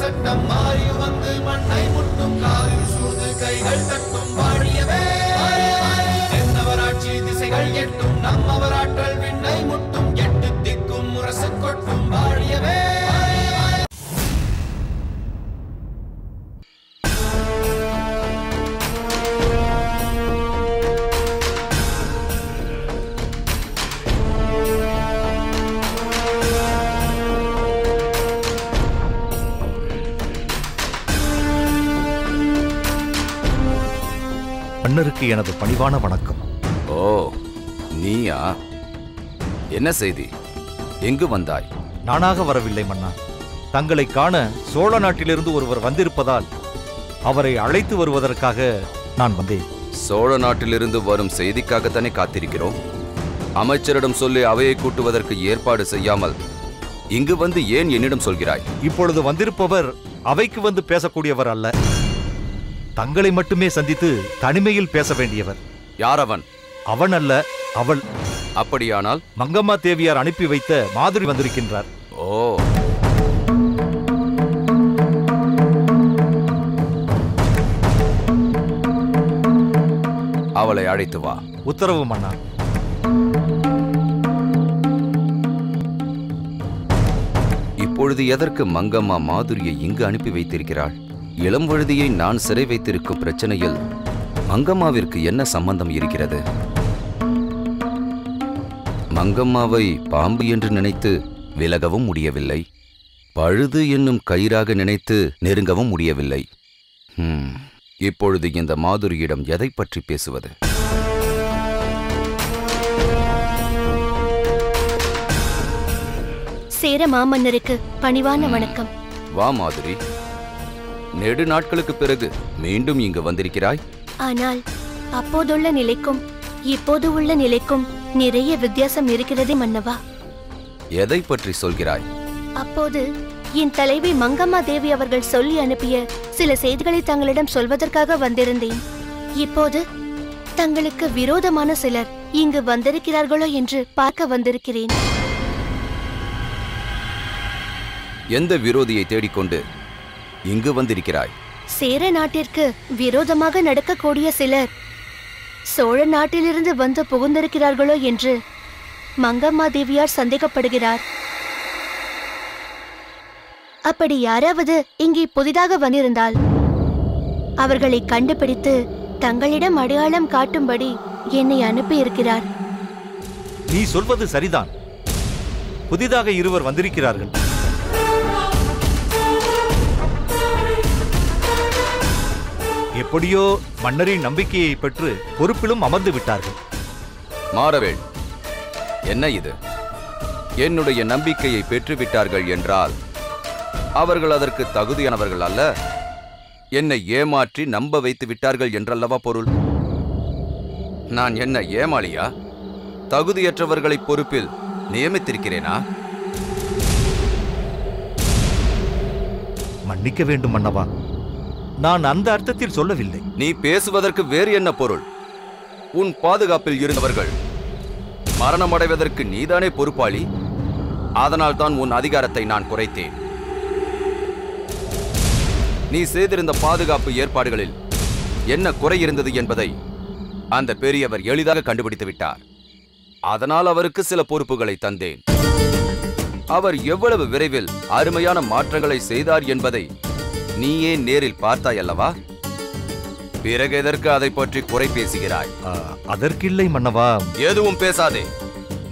சட்டம் மாறி வந்து மண்ணை முட்டும் காலில் சூழ்ந்து கைகள் தட்டும் வாழியவே என்னவராட்சி திசைகள் எட்டும் நம்மவராற்றல் விண்ணை முட்டும் எட்டு திக்கும் முரசு கொட்டும் வாழியவே. மன்னருக்கு எனது பணிவான வணக்கம். ஓ, நீயா? என்ன செய்தி? எங்கு வந்தாய்? நானாக வரவில்லை மன்னா. தங்களை காண சோழ நாட்டிலிருந்து ஒருவர் வந்திருப்பதால் அவரை அழைத்து வருவதற்காக நான் வந்தேன். சோழ நாட்டிலிருந்து வரும் செய்திக்காகத்தானே காத்திருக்கிறோம். அமைச்சரிடம் சொல்லி அவையை கூட்டுவதற்கு ஏற்பாடு செய்யாமல் இங்கு வந்து ஏன் என்னிடம் சொல்கிறாய்? இப்பொழுது வந்திருப்பவர் அவைக்கு வந்து பேசக்கூடியவர் அல்ல. தங்களை மட்டுமே சந்தித்து தனிமையில் பேச வேண்டியவர். யார் அவன்? அவன் அல்ல, அவள். அப்படியானால் மங்கம்மா தேவியார் அனுப்பி வைத்த மாதுரி வந்திருக்கின்றார். ஓ, அவளை அழைத்து வா. உத்தரவு மன்னா. இப்பொழுது எதற்கு மங்கம்மா மாதுரியை இங்கு அனுப்பி வைத்திருக்கிறாள்? இளம்வழுதியை நான் சிறை வைத்திருக்கும் பிரச்சனையில் மங்கம்மாவிற்கு என்ன சம்பந்தம் இருக்கிறது? மங்கம்மாவை பாம்பு என்று நினைத்து விலகவும் முடியவில்லை, பழுது என்னும் கயிறாக நினைத்து நெருங்கவும் முடியவில்லை. இப்பொழுது இந்த மாதுரியிடம் எதை பற்றி பேசுவது? சேர மாமன்னருக்கு பணிவான வணக்கம். வா மாதுரி, நெடு நாட்களுக்கு பிறகு மீண்டும் இங்கு வந்திருக்கிறாய். ஆனால் அப்போதுள்ள நிலைக்கும் இப்போது உள்ள நிலைக்கும் நிறைய வித்தியாசம் இருக்கிறதே மன்னவா. எதை பற்றி சொல்கிறாய்? அப்போது என் தலைவி மங்கம்மா தேவி அவர்கள் சொல்லி அனுப்பிய சில செய்திகளை தங்களிடம் சொல்வதற்காக வந்திருந்தேன். இப்போது தங்களுக்கு விரோதமான சிலர் இங்கு வந்திருக்கிறார்களோ என்று பார்க்க வந்திருக்கிறேன். எந்த விரோதியை தேடிக்கொண்டு இங்கு வந்திருக்கிறாய்? சேர நாட்டிற்கு விரோதமாக நடக்கக்கூடிய சிலர் சோழ நாட்டிலிருந்து வந்து புகுந்திருக்கிறார்களோ என்று மங்கம்மா தேவியார் சந்தேகப்படுகிறார். அப்படி யாராவது இங்கே புதிதாக வந்திருந்தால் அவர்களை கண்டுபிடித்து தங்களிடம் அடையாளம் காட்டும்படி என்னை அனுப்பி இருக்கிறார். நீ சொல்வது சரிதான். புதிதாக இருவர் வந்திருக்கிறார்கள். எப்படியோ மன்னரின் நம்பிக்கையை பெற்று பொறுப்பிலும் அமர்ந்து விட்டார்கள். மாறவேள், என்ன இது? என்னுடைய நம்பிக்கையை பெற்றுவிட்டார்கள் என்றால் அவர்கள் அதற்கு தகுதியானவர்கள் அல்ல, என்னை ஏமாற்றி நம்ப வைத்து விட்டார்கள் என்றல்லவா பொருள்? நான் என்ன ஏமாளியா? தகுதியற்றவர்களை பொறுப்பில் நியமித்திருக்கிறேனா? மன்னிக்க வேண்டும் மன்னவா, நான் அந்த அர்த்தத்தில் சொல்லவில்லை. நீ பேசுவதற்கு வேறு என்ன பொருள்? உன் பாதுகாப்பில் இருந்தவர்கள் மரணமடைவதற்கு நீதானே பொறுப்பாளி. அதனால் தான் உன் அதிகாரத்தை நான் குறைத்தேன். நீ செய்திருந்த பாதுகாப்பு ஏற்பாடுகளில் என்ன குறை இருந்தது என்பதை அந்த பெரியவர் எளிதாக கண்டுபிடித்து விட்டார். அதனால் அவருக்கு சில பொறுப்புகளை தந்தேன். அவர் எவ்வளவு விரைவில் அருமையான மாற்றங்களை செய்தார் என்பதை நீயே நேரில் பார்த்தாய் அல்லவா? பிறகு எதற்கு அதை பற்றி குறை பேசுகிறாய்? அதற்கில்லை மன்னவா. எதுவும் பேசாதே.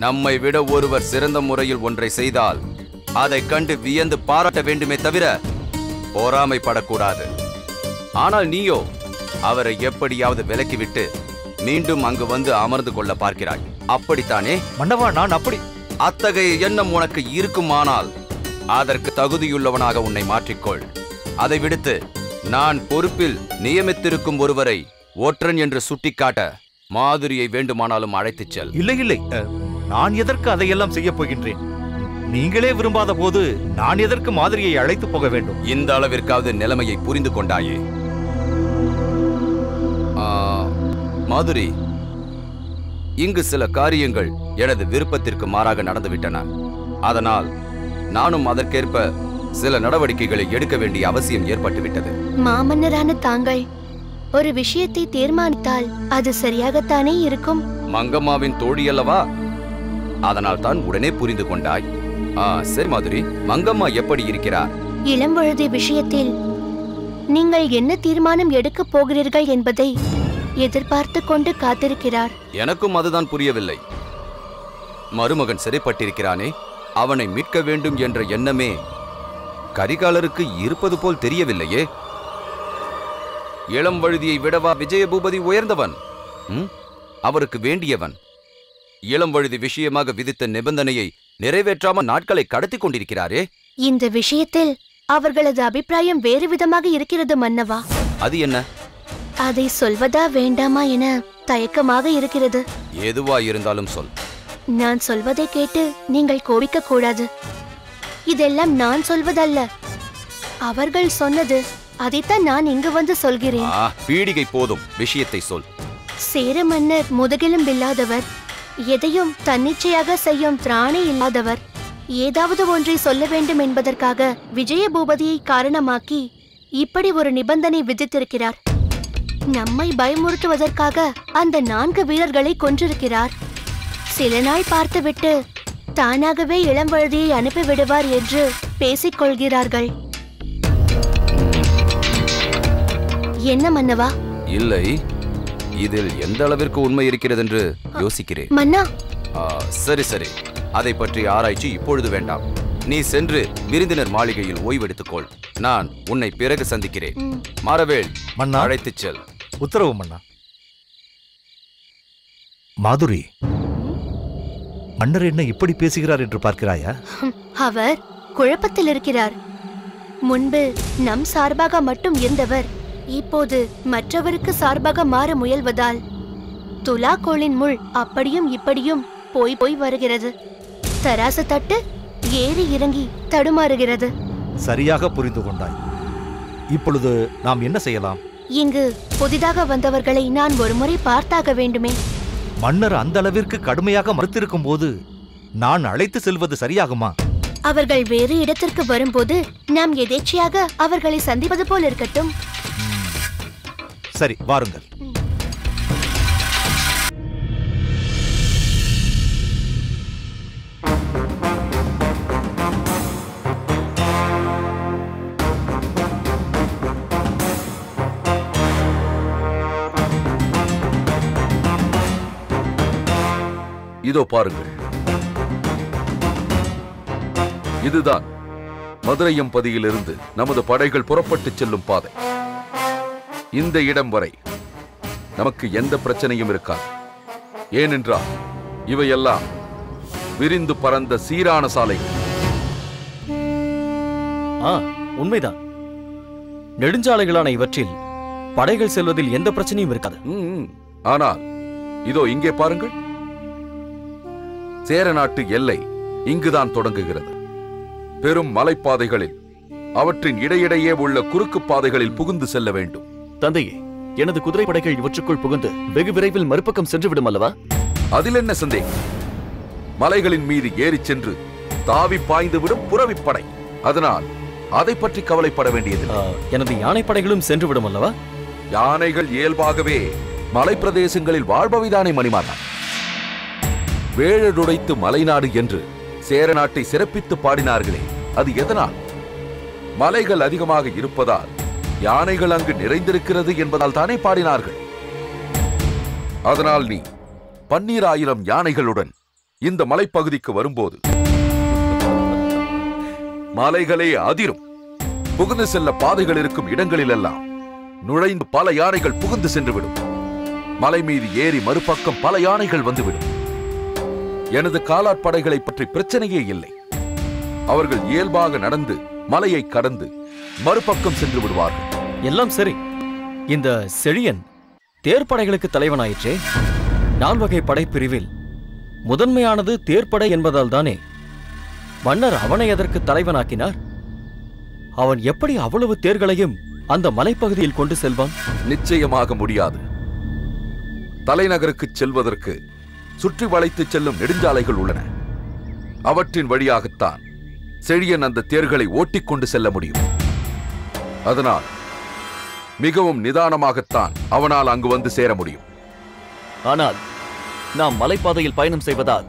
நம்மை விட ஒருவர் சிறந்த முறையில் ஒன்றை செய்தால் அதை கண்டு வியந்து பாராட்ட வேண்டுமே தவிர பொறாமைப்படக்கூடாது. ஆனால் நீயோ அவரை எப்படியாவது விலக்கிவிட்டு மீண்டும் அங்கு வந்து அமர்ந்து கொள்ள பார்க்கிறாய். அப்படித்தானே மன்னவா? நான் அப்படி. அத்தகைய எண்ணம் உனக்கு இருக்குமானால் அதற்கு தகுதியுள்ளவனாக உன்னை மாற்றிக்கொள். அதை விடுத்து நான் பொறுப்பில் நியமித்திருக்கும் ஒருவரை ஒற்றன் என்று சுட்டிக்காட்ட மாதுரியை வேண்டுமானாலும் அழைத்துச் செல். இல்லை இல்லை, நான் எதற்கு அதையெல்லாம் செய்ய போகின்றேன்? நீங்களே விரும்பாத போது நான் எதற்கு மாதுரியை அழைத்து போக வேண்டும்? இந்த அளவிற்காவது நிலைமையை புரிந்து கொண்டாயே? மாதுரி, இங்கு சில காரியங்கள் எனது விருப்பத்திற்கு மாறாக நடந்துவிட்டன. அதனால் நானும் அதற்கேற்ப சில நடவடிக்கைகளை எடுக்க வேண்டிய அவசியம் ஏற்பட்டுவிட்டது. மாமன்னரான தாங்கள் ஒரு விஷயத்தை தீர்மானித்தால் அது சரியாகத்தானே இருக்கும். மங்கம்மாவின் தோழி அல்லவா, அதனால் தான் உடனே புரிந்து கொண்டாய். சரி மாதுரி, மங்கம்மா எப்படி இருக்கிறார்? இளம்வழுதி விஷயத்தில் நீங்கள் என்ன தீர்மானம் எடுக்கப் போகிறீர்கள் என்பதை எதிர்பார்த்து கொண்டு காத்திருக்கிறார். எனக்கும் அதுதான் புரியவில்லை. மருமகன் சிறைப்பட்டிருக்கிறானே, அவனை மீட்க வேண்டும் என்ற எண்ணமே கரிகாலருக்கு இருப்பது போல் தெரியவில்லையே. இளம் வழுதியை விடவா விஜயபூபதி உயர்ந்தவன்? அவருக்கு வேண்டியவன். இளம் வழுதி விஷயமாக விதித்த நிபந்தனையை நிறைவேற்றாமல் நாட்களை கடத்தி கொண்டிருக்கிறாரே. இந்த விஷயத்தில் அவர்களது அபிப்பிராயம் வேறு விதமாக இருக்கிறது மன்னவா. அது என்ன? அதை சொல்வதா வேண்டாமா என தயக்கமாக இருக்கிறது. எதுவா இருந்தாலும் சொல். நான் சொல்வதை கேட்டு நீங்கள் கோபிக்க கூடாது. இதெல்லாம் நான் சொல்வதல்ல, அவர்கள் சொன்னது. அதைத்தான் நான் இங்கு வந்து சொல்கிறேன். பீடிகை போதும், விஷயத்தை சொல். சேர மன்னர் முதுகெலும்பில்லாதவர், எதையும் தன்னிச்சையாக செய்யும் திராணி இல்லாதவர். ஏதாவது ஒன்றை சொல்ல வேண்டும் என்பதற்காக விஜயபூபதியை காரணமாக்கி இப்படி ஒரு நிபந்தனை விதித்திருக்கிறார். நம்மை பயமுறுத்துவதற்காக அந்த 4 வீரர்களை கொன்றிருக்கிறார். சில நாள் பார்த்துவிட்டு தானாகவே இளம்வழுதியை அனுப்பிவிடுவார் என்று பேசிக் கொள்கிறார்கள். என்ன மன்னவா? இல்லை, இதில் எந்த அளவிற்கு உண்மை இருக்கிறது என்று யோசிக்கிறேன். மன்னா, சரி சரி, அதை பற்றி ஆராய்ச்சி இப்பொழுது வேண்டாம். நீ சென்று விருந்தினர் மாளிகையில் ஓய்வெடுத்துக்கொள். நான் உன்னை பிறகு சந்திக்கிறேன். மாரவேல், மன்னா, அழைத்துச் செல். உத்தரவு மன்னா. மாதுரி, மன்னர் என்ன இப்படி பேசுகிறார் என்று பார்க்கிறாயா? அவர் குழப்பத்தில் இருக்கிறார். முன்பு நம் சார்பாக மட்டும் இருந்தவர் இப்போது மற்றவருக்கு சார்பாக மாற முயல்வதால் துலாக்கோளின் முள் அப்படியும் இப்படியும் போய் வருகிறது. தராசு தட்டு ஏறி இறங்கி தடுமாறுகிறது. சரியாக புரிந்து கொண்டாய். இப்பொழுது நாம் என்ன செய்யலாம்? இங்கு புதிதாக வந்தவர்களை நான் ஒருமுறை பார்த்தாக வேண்டுமே. மன்னர் அந்த அளவிற்கு கடுமையாக மறுத்திருக்கும் போது நான் அழைத்து செல்வது சரியாகுமா? அவர்கள் வேறு இடத்திற்கு வரும்போது நாம் எதேச்சையாக அவர்களை சந்திப்பது போல் இருக்கட்டும். சரி, வாருங்கள். இதோ பாருங்கள், இதுதான் மதுரையம்பதியிலிருந்து நமது படைகள் புறப்பட்டு செல்லும் பாதை. இந்த இடம் வரை நமக்கு எந்த பிரச்சனையும் இருக்காது. ஏனென்றால் இவையெல்லாம் விரிந்து பறந்த சீரான சாலைகள். உண்மைதான். நெடுஞ்சாலைகளான இவற்றில் படைகள் செல்வதில் எந்த பிரச்சனையும் இருக்காது. ஆனால் இதோ இங்கே பாருங்கள், சேர நாட்டு எல்லை இங்குதான் தொடங்குகிறது. பெரும் மலைப்பாதைகளில் அவற்றின் இடையிடையே உள்ள குறுக்கு பாதைகளில் புகுந்து செல்ல வேண்டும். தந்தையே, எனது குதிரை படைகள் இவற்றுக்குள் புகுந்து வெகு விரைவில் மறுபக்கம் சென்றுவிடும் அல்லவா? அதில் என்ன சந்தேகம்? மலைகளின் மீது ஏறிச் சென்று தாவி பாய்ந்துவிடும் புறவிப்படை. அதனால் அதை பற்றி கவலைப்பட வேண்டியதில்லை. எனது யானை படைகளும் சென்றுவிடும் அல்லவா? யானைகள் இயல்பாகவே மலை பிரதேசங்களில் வாழ்பவைதானே மணிமாதா. வேழடுடைத்து மலைநாடு என்று சேர நாட்டை சிறப்பித்து பாடினார்களே, அது எதனால்? மலைகள் அதிகமாக இருப்பதால் யானைகள் அங்கு நிறைந்திருக்கிறது என்பதால் தானே பாடினார்கள். அதனால் நீ 12,000 யானைகளுடன் இந்த மலைப்பகுதிக்கு வரும்போது மலைகளே அதிரும். புகுந்து செல்ல பாதைகள் இருக்கும் இடங்களிலெல்லாம் நுழைந்து பல யானைகள் புகுந்து சென்றுவிடும். மலை மீது ஏறி மறுபக்கம் பல யானைகள் வந்துவிடும். எனது காலாட்படைகளை பற்றி பிரச்சனையே இல்லை. அவர்கள் இயல்பாக நடந்து மலையை கடந்து மறுபக்கம் சென்று விடுவார்கள். எல்லாம் சரி. இந்த செழியன் தேர்ப்படைகளுக்கு தலைவனாயிற்றே. 4 வகை படைப்பிரிவில் முதன்மையானது தேர்ப்படை என்பதால் தானே மன்னர் அவனை அதற்கு தலைவனாக்கினார். அவன் எப்படி அவ்வளவு தேர்களையும் அந்த மலைப்பகுதியில் கொண்டு செல்வான்? நிச்சயமாக முடியாது. தலைநகருக்கு செல்வதற்கு சுற்றி வளைத்து செல்லும் நெடுஞ்சாலைகள் உள்ளன. அவற்றின் வழியாகத்தான் செழியன் அந்த தேர்களை ஓட்டிக்கொண்டு செல்ல முடியும். அதனால் மிகவும் நிதானமாகத்தான் அவனால் அங்கு வந்து சேர முடியும். ஆனால் நாம் மலைப்பாதையில் பயணம் செய்வதால்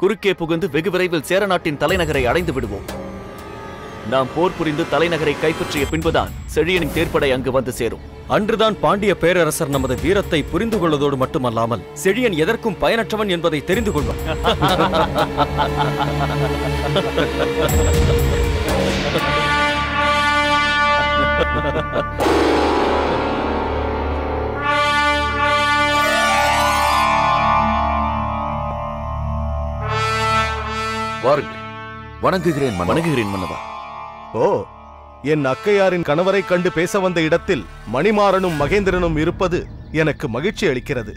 குறுக்கே புகுந்து வெகு விரைவில் சேர நாட்டின் தலைநகரை அடைந்து விடுவோம். நாம் போர் புரிந்து தலைநகரை கைப்பற்றிய பின்புதான் செழியனின் தேர்ப்படை அங்கு வந்து சேரும். அன்றுதான் பாண்டிய பேரரசர் நமது வீரத்தை புரிந்து கொள்வதோடு மட்டுமல்லாமல் செழியன் எதற்கும் பயனற்றவன் என்பதை தெரிந்து கொள்வார். வாருங்கள். வணங்குகிறேன் மன்னவா. வணங்குகிறேன் மன்னவா. ஓ, என் அக்கையாரின் கணவரை கண்டு பேச வந்த இடத்தில் மணிமாறனும் மகேந்திரனும் இருப்பது எனக்கு மகிழ்ச்சி அளிக்கிறது.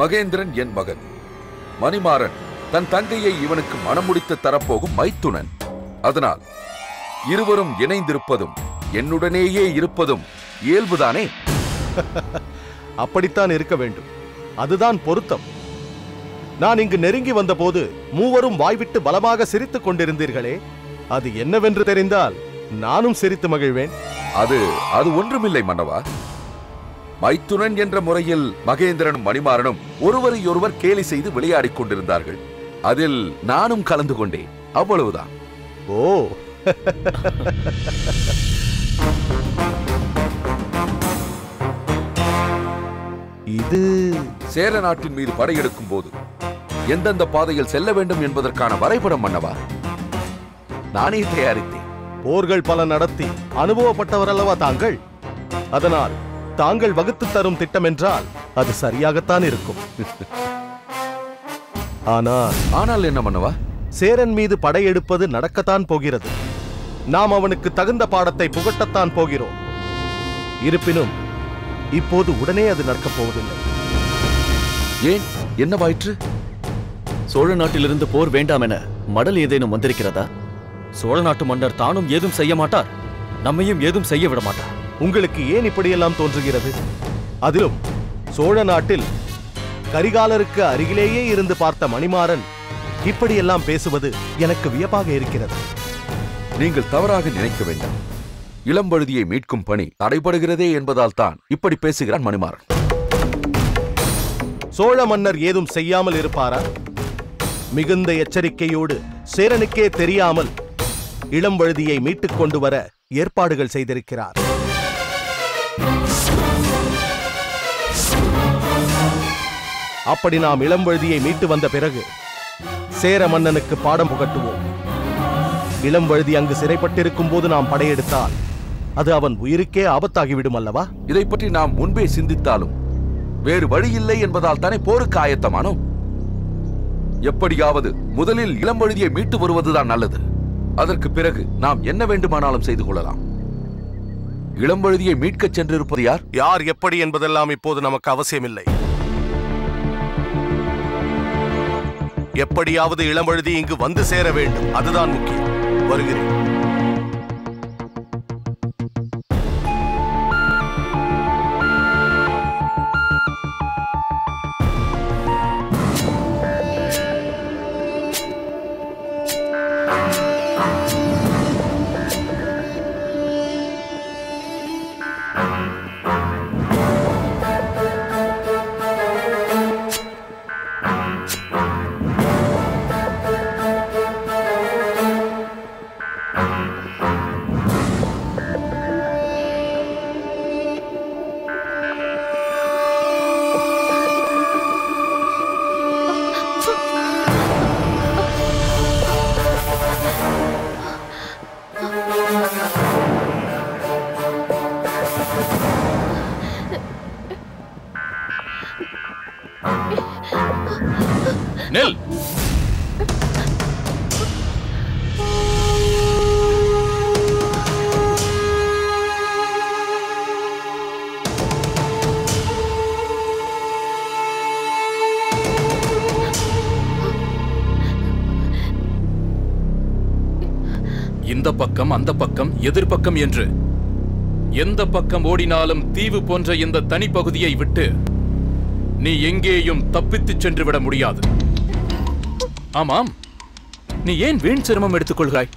மகேந்திரன் என் மகன். மணிமாறன் தன் தங்கையை இவனுக்கு மணமுடித்து தரப்போகும் மைத்துனன். அதனால் இருவரும் இணைந்திருப்பதும் என்னுடனேயே இருப்பதும் இயல்புதானே? அப்படித்தான் இருக்க வேண்டும். அதுதான் பொருத்தம். நான் இங்கு நெருங்கி வந்தபோது மூவரும் வாய்விட்டு பலமாக சிரித்துக் கொண்டிருந்தீர்களே, அது என்னவென்று தெரிந்தால் நானும் சிரித்து மகிழ்வேன். அது ஒன்றுமில்லை மன்னவா. மைத்துனன் என்ற முறையில் மகேந்திரனும் மணிமாறனும் ஒருவரையொருவர் கேலி செய்து விளையாடிக் கொண்டிருந்தார்கள். அதில் நானும் கலந்து கொண்டேன், அவ்வளவுதான். ஓ, இது சேர நாட்டின் மீது படையெடுக்கும் போது எந்தெந்த பாதையில் செல்ல வேண்டும் என்பதற்கான வரைபடம் மன்னவா. நானே தயாரித்தேன். போர்கள் பல நடத்தி அனுபவப்பட்டவர் அல்லவா தாங்கள்? அதனால் தாங்கள் வகுத்து தரும் திட்டம் என்றால் அது சரியாகத்தான் இருக்கும். ஆனால் என்ன மன்னவா? சேரன் மீது படையெடுப்பது நடக்கத்தான் போகிறது. நாம் அவனுக்கு தகுந்த பாடத்தை புகட்டத்தான் போகிறோம். இருப்பினும் இப்போது உடனே அது நடக்கப் போவதில்லை. ஏன், என்னவாயிற்று? சோழ நாட்டிலிருந்து போர் வேண்டாம் என மடல் ஏதேனும் வந்திருக்கிறதா? சோழ நாட்டு மன்னர் தானும் ஏதும் செய்ய மாட்டார், நம்மையும் ஏதும் செய்ய விட மாட்டார். உங்களுக்கு ஏன் இப்படியெல்லாம் தோன்றுகிறது? அதிலும் சோழ நாட்டில் கரிகாலருக்கு அருகிலேயே இருந்து பார்த்த மணிமாறன் இப்படியெல்லாம் பேசுவது எனக்கு வியப்பாக இருக்கிறது. நீங்கள் தவறாக நினைக்க வேண்டாம். இளம்பழுதியை மீட்கும் பணி தடைபடுகிறதே என்பதால் தான் இப்படி பேசுகிறான் மணிமாறன். சோழ மன்னர் ஏதும் செய்யாமல் இருப்பாரா? மிகுந்த எச்சரிக்கையோடு சேரனுக்கே தெரியாமல் இளம்பழுதியை மீட்டுக் கொண்டு வர ஏற்பாடுகள் செய்திருக்கிறார். அப்படி நாம் இளம்பழுதியை மீட்டு வந்த பிறகு சேர மன்னனுக்கு பாடம் புகட்டுவோம். இளம்பழுதி அங்கு சிறைப்பட்டிருக்கும் போது நாம் படையெடுத்தால் அது அவன் உயிருக்கே ஆபத்தாகிவிடும் அல்லவா? இதை பற்றி நாம் முன்பே சிந்தித்தாலும் வேறு வழியில்லை என்பதால் தானே போருக்கு ஆயத்தமானோம். எப்படியாவது முதலில் இளம்பழுதியை மீட்டு வருவதுதான் நல்லது. அதற்கு பிறகு நாம் என்ன வேண்டுமானாலும் செய்து கொள்ளலாம். இளம்பழுதியை மீட்கச் சென்றிருப்பது யார்? யார் எப்படி என்பதெல்லாம் இப்போது நமக்கு அவசியமில்லை. எப்படியாவது இளம்பழுதி இங்கு வந்து சேர வேண்டும், அதுதான் முக்கியம். வருகிறேன். நெல். இந்த பக்கம் அந்த பக்கம் எதிர்பக்கம் என்று எந்த பக்கம் ஓடினாலும் தீவு போன்ற இந்த தனிப்பகுதியை விட்டு நீ எங்கேயும் தப்பித்துச் சென்று விட முடியாது. ஆமாம், நீ ஏன் வீண் சிரமம் எடுத்துக்கொள்கிறாய்?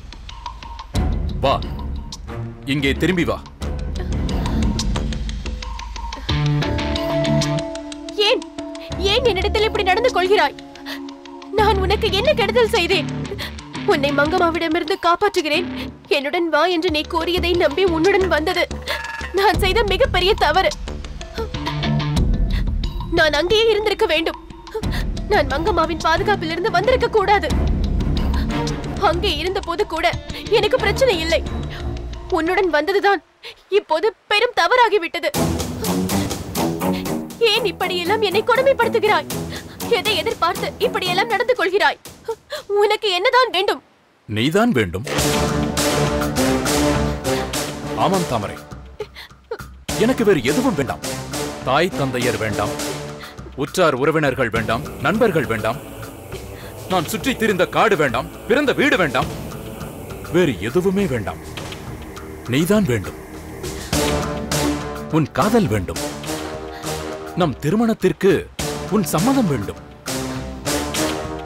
வா, இங்கே திரும்பி வா. ஏன் ஏன் என்னிடத்தில் இப்படி நடந்து கொள்கிறாய்? நான் உனக்கு என்ன கெடுதல் செய்தேன்? உன்னை மங்கம்மாவிடமிருந்து காப்பாற்றுகிறேன், என்னுடன் வா என்று நீ கூறியதை நம்பி உன்னுடன் வந்தது நான் செய்த மிகப்பெரிய தவறு. நான் அங்கேயே இருந்திருக்க வேண்டும். நான் மங்கம்மாவின் பாதுகாப்பிலிருந்து வந்திருக்க கூடாது. அங்கே இருந்த போது கூட எனக்கு பிரச்சனை இல்லை. உன்னுடன் வந்ததுதான் இப்போது பெரும் தவறாகிவிட்டது. ஏன் இப்படியெல்லாம் என்னை கொடுமைப்படுத்துகிறாய்? எதை எதிர்பார்த்து இப்படியெல்லாம் நடந்து கொள்கிறாய்? உனக்கு என்னதான் வேண்டும்? நீதான் வேண்டும். ஆமாம் தாமரை, எனக்கு வேறு எதுவும் வேண்டாம். தாய் தந்தையர் வேண்டாம், உற்றார் உறவினர்கள் வேண்டாம், நண்பர்கள் வேண்டாம், நான் சுற்றி திரிந்த காடு வேண்டாம், பிறந்த வீடு வேண்டாம், வேறு எதுவுமே வேண்டாம். நீதான் வேண்டும். உன் காதல் வேண்டும். நம் திருமணத்திற்கு உன் சம்மதம் வேண்டும்.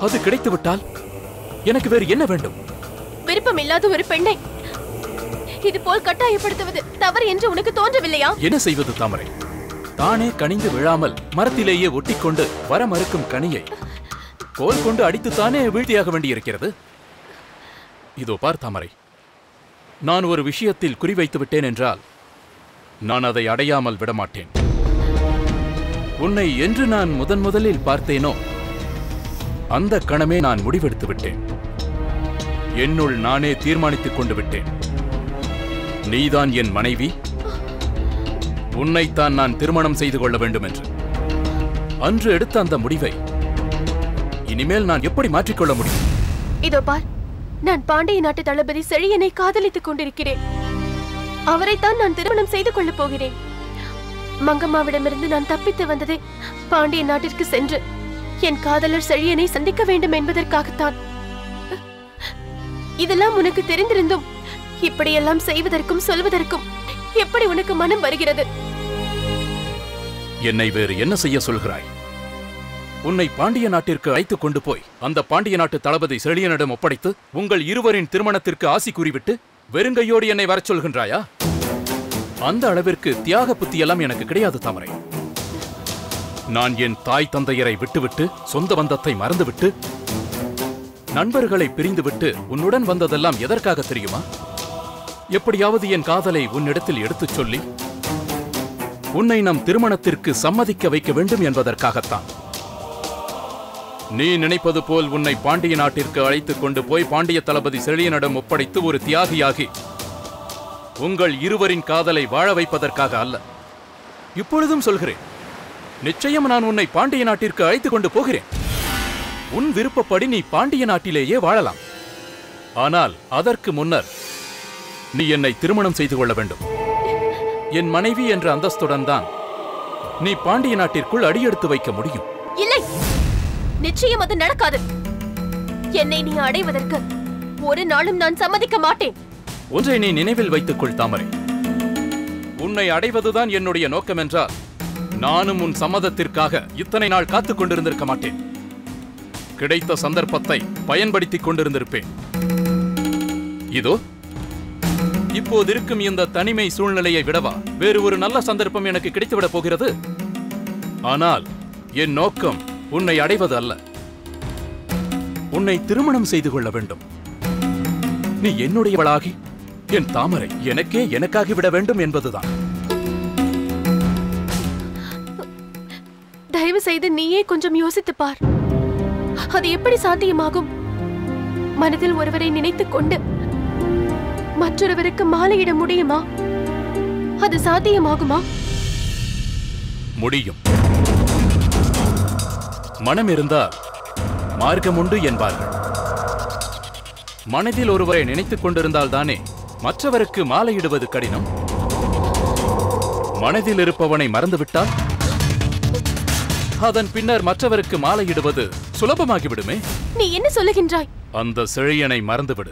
அது கிடைத்துவிட்டால் எனக்கு வேறு என்ன வேண்டும்? விருப்பம் இல்லாத ஒரு பெண்ணை இது போல் கட்டாயப்படுத்துவது தவறு என்று உனக்கு தோன்றவில்லையா? என்ன செய்வது தாமரை? தானே கனிந்து விழாமல் மரத்திலேயே ஒட்டிக்கொண்டு வர மறுக்கும் கனியை கோல் கொண்டு அடித்துத்தானே வீழ்த்தியாக வேண்டியிருக்கிறது. இதோ பார் தாமரை, நான் ஒரு விஷயத்தில் குறிவைத்து விட்டேன் என்றால் நான் அதை அடையாமல் விடமாட்டேன். உன்னை என்று நான் முதலில் பார்த்தேனோ அந்த கணமே நான் முடிவெடுத்து விட்டேன். என்னுள் நானே தீர்மானித்துக் கொண்டு விட்டேன். நீதான் என் மனைவி, உன்னைத்தான் நான் திருமணம் செய்து கொள்ள வேண்டும் என்று. அன்று எடுத்த அந்த முடிவை இனிமேல் நான் எப்படி மாற்றிக்கொள்ள முடியும்? இதோ பார், நான் பாண்டிய நாட்டு தளபதி செழியனை காதலித்துக் கொண்டிருக்கிறேன். அவரைத்தான் நான் திருமணம் செய்து கொள்ளப் போகிறேன். மங்கம்மாவிடமிருந்து நான் தப்பித்து வந்ததே பாண்டிய நாட்டிற்கு சென்று என் காதலர் செழியனை சந்திக்க வேண்டும் என்பதற்காகத்தான். இதெல்லாம் உனக்கு தெரிந்திருந்தும் இப்படியெல்லாம் செய்வதற்கும் சொல்வதற்கும் எப்படி உனக்கு மனம் வருகிறது? என்னை வேறு என்ன செய்ய சொல்கிறாய்? உன்னை பாண்டிய நாட்டிற்கு அழைத்துக் கொண்டு போய் அந்த பாண்டிய நாட்டு தளபதி செழியனிடம் ஒப்படைத்து உங்கள் இருவரின் திருமணத்திற்கு ஆசி கூறிவிட்டு வெறுங்கையோடு என்னை வரச் சொல்கின்றாயா? அந்த அளவிற்கு தியாக புத்தியெல்லாம் எனக்கு கிடையாது தாமரை. நான் என் தாய் தந்தையரை விட்டுவிட்டு, சொந்த பந்தத்தை மறந்துவிட்டு, நண்பர்களை பிரிந்துவிட்டு உன்னுடன் வந்ததெல்லாம் எதற்காக தெரியுமா? எப்படியாவது என் காதலை உன்னிடத்தில் எடுத்துச் சொல்லி உன்னை நம் திருமணத்திற்கு சம்மதிக்க வைக்க வேண்டும் என்பதற்காகத்தான். நீ நினைப்பது போல் உன்னை பாண்டிய நாட்டிற்கு அழைத்துக் கொண்டு போய் பாண்டிய தளபதி செழியனிடம் ஒப்படைத்து ஒரு தியாகியாகி உங்கள் இருவரின் காதலை வாழ வைப்பதற்காக அல்ல. இப்பொழுதும் சொல்கிறேன், நிச்சயம் நான் உன்னை பாண்டிய நாட்டிற்கு அழைத்துக் கொண்டு போகிறேன். உன் விருப்பப்படி நீ பாண்டிய நாட்டிலேயே வாழலாம். ஆனால் அதற்கு முன்னர் நீ என்னை திருமணம் செய்து கொள்ள வேண்டும். என் மனைவி என்ற அந்தஸ்துடன் தான் நீ பாண்டிய நாட்டிற்குள் அடியெடுத்து வைக்க முடியும். இல்லை, நிச்சயம் அது நடக்காது. என்னை நீ அடைவதற்கு ஒரு நாளும் நான் சம்மதிக்க மாட்டேன். ஒன்றை நீ நினைவில் வைத்துக் கொள் தாமரை, உன்னை அடைவதுதான் என்னுடைய நோக்கம் என்றால் நானும் உன் சம்மதத்திற்காக இத்தனை நாள் காத்துக் கொண்டிருந்திருக்க மாட்டேன். கிடைத்த சந்தர்ப்பத்தை பயன்படுத்திக் கொண்டிருந்திருப்பேன். இதோ இப்போது இருக்கும் இந்த தனிமை சூழ்நிலையை விடவா வேறு ஒரு நல்ல சந்தர்ப்பம் எனக்கு கிடைத்துவிடப் போகிறது? ஆனால் என் நோக்கம் உன்னை அடைவது அல்ல, உன்னை திருமணம் செய்து கொள்ள வேண்டும். நீ என்னுடையவளாகி என் தாமரை எனக்காகி விட வேண்டும் என்பதுதான். தயவு செய்து நீயே கொஞ்சம் யோசித்து பார். அது எப்படி சாத்தியமாகும்? மனதில் ஒருவரை நினைத்துக் கொண்டு மற்றொருவருக்கு மாலையிட முடியுமா? அது சாத்தியமாகுமா? முடியும். மனம் இருந்தால் மார்க்கம் உண்டு என்பார்கள். மனதில் ஒருவரை நினைத்துக் கொண்டிருந்தால் தானே மற்றவருக்கு மாலையிடுவது கடினம். மனதில் இருப்பவனை மறந்துவிட்டால் அதன் பின்னர் மற்றவருக்கு மாலையிடுவது சுலபமாகிவிடுமே. நீ என்ன சொல்லுகின்றாய்? அந்த செழியனை மறந்துவிடு.